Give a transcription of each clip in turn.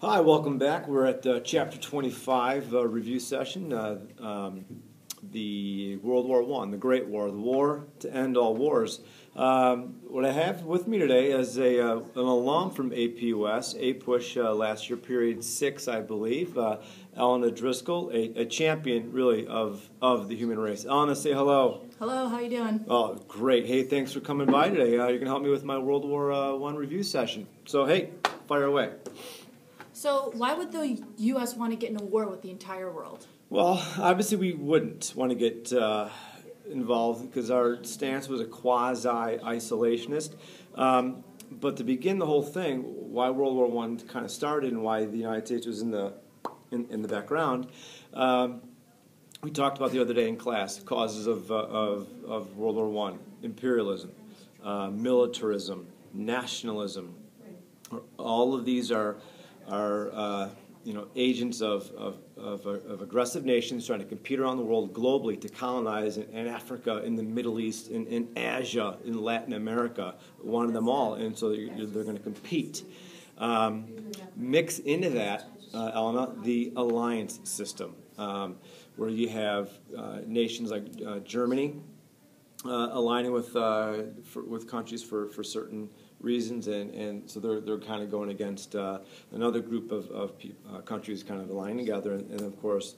Hi, welcome back. We're at Chapter 25 review session, the World War I, the Great War, the war to end all wars. What I have with me today is an alum from APUS, APUSH last year, period 6, I believe, Elena Driscoll, a champion, really, of the human race. Elena, say hello. Hello, how you doing? Oh, great. Hey, thanks for coming by today. You're going to help me with my World War I review session. So, hey, fire away. So why would the U.S. want to get in a war with the entire world? Well, obviously we wouldn't want to get involved because our stance was a quasi-isolationist. But to begin the whole thing, why World War I kind of started and why the United States was in the background, we talked about the other day in class, causes of World War I: imperialism, militarism, nationalism. All of these are agents of aggressive nations trying to compete around the world globally to colonize in Africa, in the Middle East, in Asia, in Latin America, wanted them all, and so they're going to compete. Mix into that, Elena, the alliance system, where you have nations like Germany aligning with countries for certain reasons, and so they're kind of going against another group of countries kind of aligning together, and of course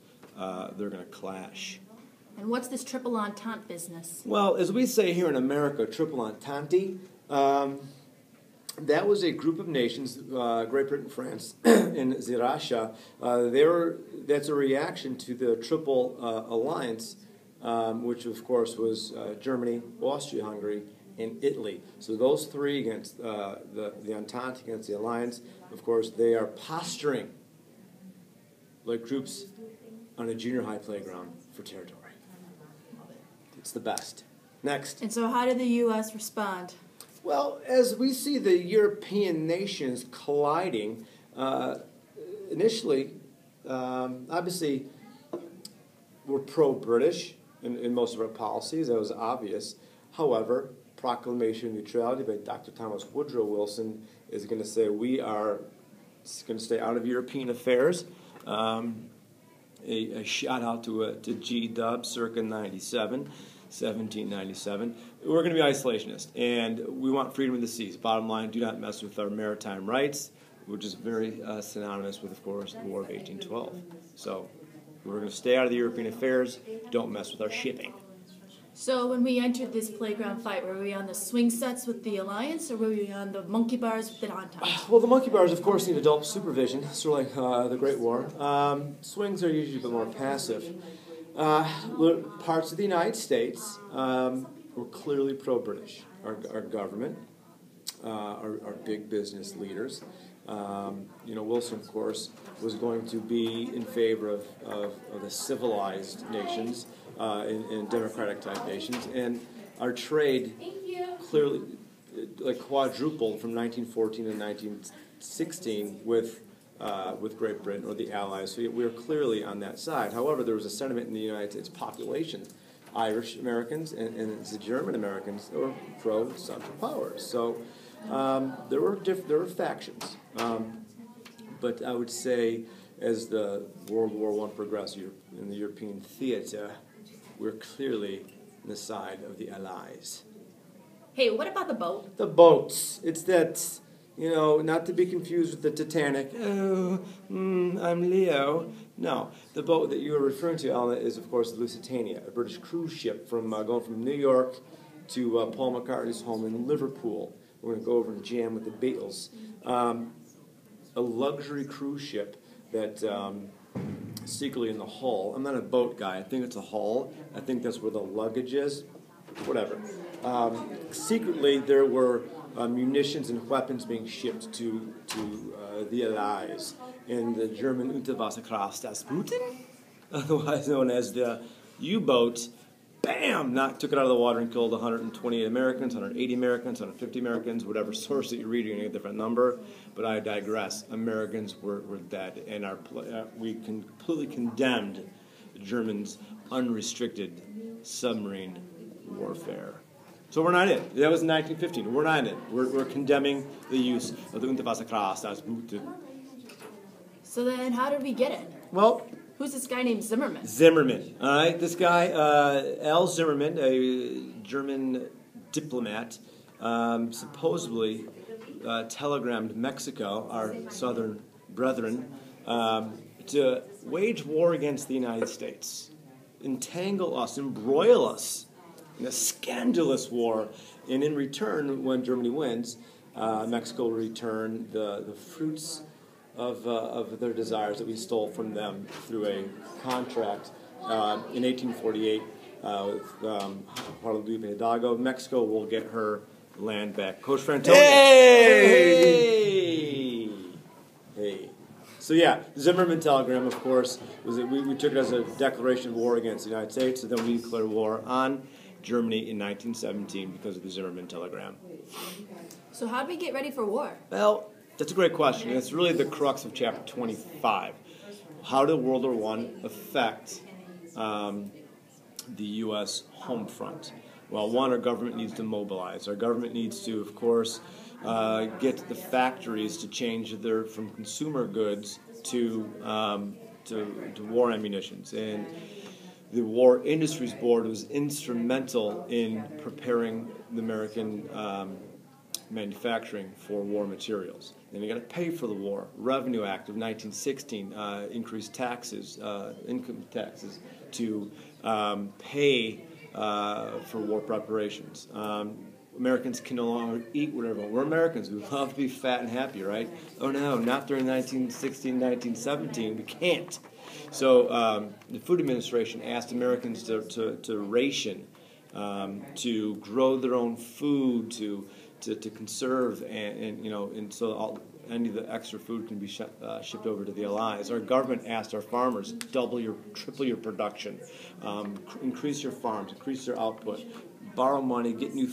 they're going to clash. And what's this triple entente business? Well, as we say here in America, triple entente, that was a group of nations, Great Britain, France, and Russia. That's a reaction to the Triple Alliance, which of course was Germany, Austria-Hungary, and Italy. So those three against the Entente, against the Alliance, of course, they are posturing like troops on a junior high playground for territory. It's the best. Next. And so how did the U.S. respond? Well, as we see the European nations colliding, initially, obviously, we're pro-British in most of our policies. That was obvious. However, Proclamation of Neutrality by Dr. Thomas Woodrow Wilson is going to say we are going to stay out of European affairs. A shout out to G-Dub circa 1797. We're going to be isolationist, and we want freedom of the seas. Bottom line, do not mess with our maritime rights, which is very synonymous with, of course, the War of 1812. So we're going to stay out of the European affairs. Don't mess with our shipping. So when we entered this playground fight, were we on the swing sets with the Alliance, or were we on the monkey bars with the Entente? Well, the monkey bars, of course, need adult supervision, sort of like the Great War. Swings are usually a bit more passive. Parts of the United States were clearly pro-British. Our government, our big business leaders. Wilson, of course, was going to be in favor of the civilized nations and democratic-type nations. And our trade clearly quadrupled from 1914 to 1916 with Great Britain or the Allies. So we were clearly on that side. However, there was a sentiment in the United States population, Irish Americans and the German Americans, that were pro-Central Powers. So there were factions. But I would say, as the World War I progressed in the European theater, we're clearly on the side of the Allies. Hey, what about the boat? The boats. It's that, not to be confused with the Titanic. Oh, I'm Leo. No, the boat that you are referring to, Elena, is, of course, the Lusitania, a British cruise ship going from New York to Paul McCartney's home in Liverpool. We're going to go over and jam with the Beatles. A luxury cruise ship that secretly in the hull, I'm not a boat guy, I think it's a hull, I think that's where the luggage is, whatever. Secretly there were munitions and weapons being shipped to the Allies in the German Unterwasserkraft Rasputin, otherwise known as the U-boat. Bam! Took it out of the water and killed 128 Americans, 180 Americans, 150 Americans, whatever source that you read, you're going to get a different number. But I digress. Americans were dead, and we completely condemned the Germans' unrestricted submarine warfare. So we're not in. That was in 1915. We're not in. We're condemning the use of the Unterwasserkraft Rasputin. So then how did we get it? Well, Who's this guy named Zimmerman? Zimmerman. All right, this guy, Al Zimmerman, a German diplomat, supposedly telegrammed Mexico, our southern brethren, to wage war against the United States, entangle us, embroil us in a scandalous war, and in return, when Germany wins, Mexico will return the fruits of their desires that we stole from them through a contract in 1848 with Guadalupe Hidalgo. Mexico will get her land back. Coach Frantoni. Hey! Hey. So yeah, the Zimmerman telegram, of course, was we took it as a declaration of war against the United States, and then we declared war on Germany in 1917 because of the Zimmerman telegram. So how did we get ready for war? Well, that's a great question. It's really the crux of Chapter 25. How did World War I affect the U.S. home front? Well, one, our government needs to mobilize. Our government needs to, of course, get the factories to change from consumer goods to war ammunitions. And the War Industries Board was instrumental in preparing the American manufacturing for war materials. Then you got to pay for the war. Revenue Act of 1916 increased taxes, income taxes, to pay for war preparations. Americans can no longer eat whatever. We're Americans. We love to be fat and happy, right? Oh no, not during 1916, 1917. We can't. So the Food Administration asked Americans to ration, to grow their own food, to conserve, and so any of the extra food can be shipped over to the Allies. Our government asked our farmers, triple your production, increase your farms, increase their output, borrow money, get new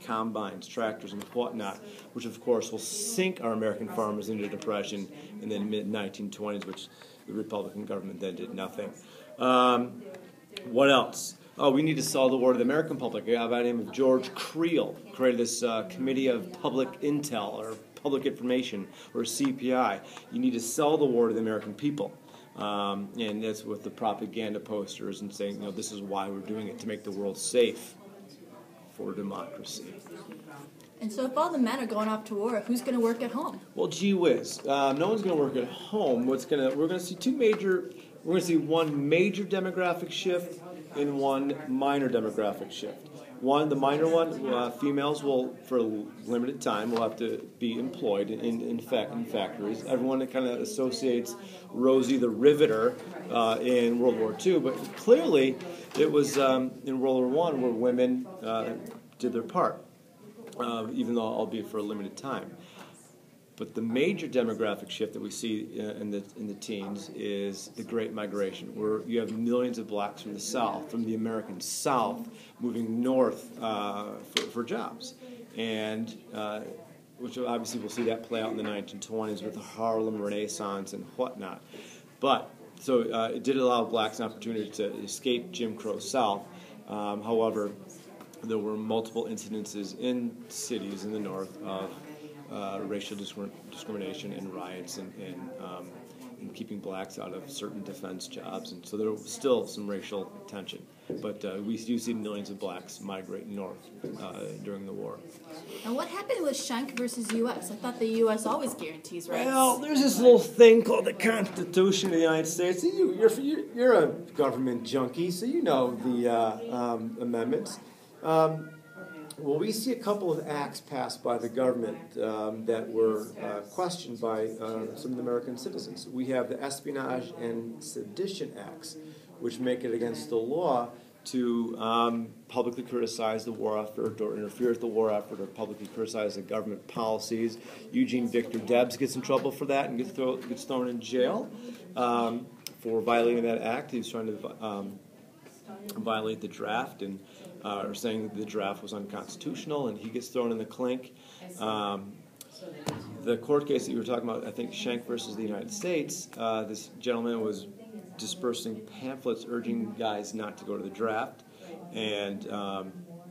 combines, tractors, and whatnot, which of course will sink our American farmers into depression in the mid-1920s, which the Republican government then did nothing. What else? Oh, we need to sell the war to the American public. A guy by the name of George Creel created this Committee of Public Intel, or Public Information, or CPI. You need to sell the war to the American people. And that's with the propaganda posters and saying, this is why we're doing it, to make the world safe for democracy. And so if all the men are going off to war, who's going to work at home? Well, gee whiz. No one's going to work at home. We're going to see one major demographic shift and one minor demographic shift. The minor one, females will, for a limited time, will have to be employed in factories. Everyone that kind of associates Rosie the Riveter in World War II, but clearly it was in World War I where women did their part, even though albeit for a limited time. But the major demographic shift that we see in the teens is the Great Migration, where you have millions of blacks from the South, from the American South, moving north for jobs. And which obviously we'll see that play out in the 1920s with the Harlem Renaissance and whatnot. But so it did allow blacks an opportunity to escape Jim Crow South. However, there were multiple incidences in cities in the North of racial discrimination and riots and keeping blacks out of certain defense jobs, and so there was still some racial tension. But we do see millions of blacks migrate north during the war. And what happened with Schenck versus U.S.? I thought the U.S. always guarantees rights. Well, there's this little thing called the Constitution of the United States. You're a government junkie, so you know the amendments. Well, we see a couple of acts passed by the government that were questioned by some of the American citizens. We have the Espionage and Sedition Acts, which make it against the law to publicly criticize the war effort or interfere with the war effort or publicly criticize the government policies. Eugene Victor Debs gets in trouble for that and gets thrown in jail for violating that act. He was trying to violate the draft and or saying that the draft was unconstitutional, and he gets thrown in the clink. The court case that you were talking about, I think Schenck versus the United States, this gentleman was dispersing pamphlets urging guys not to go to the draft, and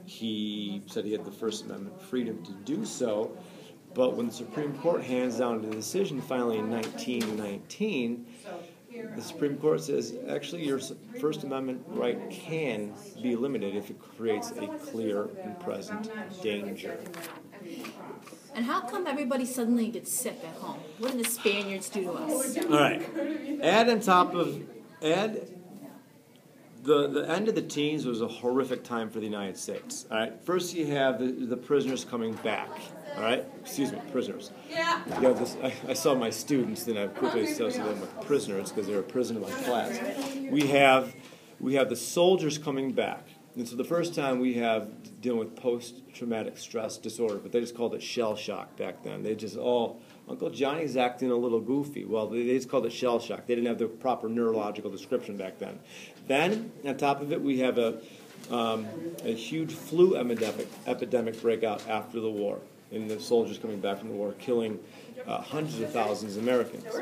he said he had the First Amendment freedom to do so, But when the Supreme Court hands down the decision finally in 1919, the Supreme Court says, actually, your First Amendment right can be limited if it creates a clear and present danger. And how come everybody suddenly gets sick at home? What did the Spaniards do to us? All right. The end of the teens was a horrific time for the United States. All right. First, you have the prisoners coming back. All right. Excuse me, prisoners. Yeah. You have this, I saw my students, then I quickly associated them with prisoners because they were a prison in my class. We have the soldiers coming back. And so the first time we have dealing with post-traumatic stress disorder, but they just called it shell shock back then. They just, Uncle Johnny's acting a little goofy. Well, they just called it shell shock. They didn't have the proper neurological description back then. Then, on top of it, we have a huge flu epidemic breakout after the war, and the soldiers coming back from the war, killing hundreds of thousands of Americans.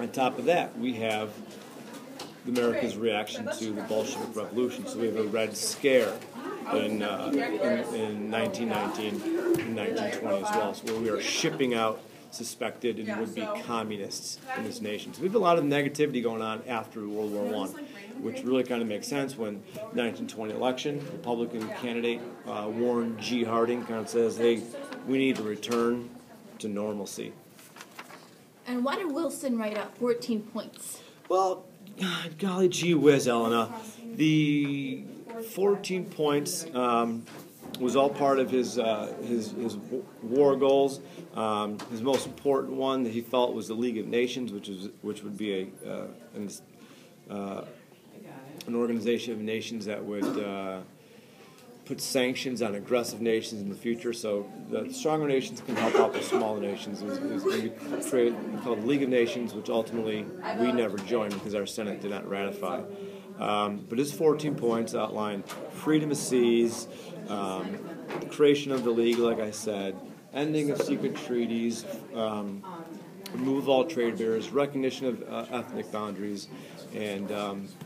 On top of that, we have America's reaction to the Bolshevik Revolution. So we have a Red Scare in 1919 and 1920 as well, so where we are shipping out suspected and would-be communists in this nation. So we have a lot of negativity going on after World War I, which really kind of makes sense when 1920 election, Republican candidate Warren G. Harding kind of says, hey, we need to return to normalcy. And why did Wilson write up 14 points? Well, golly gee whiz, Elena. The 14 points was all part of his war goals. His most important one that he felt was the League of Nations, which would be an organization of nations that would put sanctions on aggressive nations in the future, so the stronger nations can help out the smaller nations. It was going to be created called the League of Nations, which ultimately we never joined because our Senate did not ratify. But his 14 points outline freedom of seas, the creation of the League, like I said, ending of secret treaties, removal of all trade barriers, recognition of ethnic boundaries, and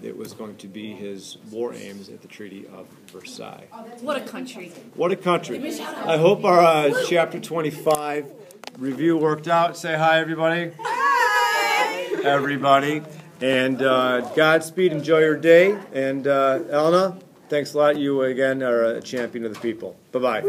it was going to be his war aims at the Treaty of Versailles. What a country. What a country. I hope our Chapter 25 review worked out. Say hi, everybody. Hi! Everybody. And Godspeed. Enjoy your day. And Elena, thanks a lot. You, again, are a champion of the people. Bye-bye.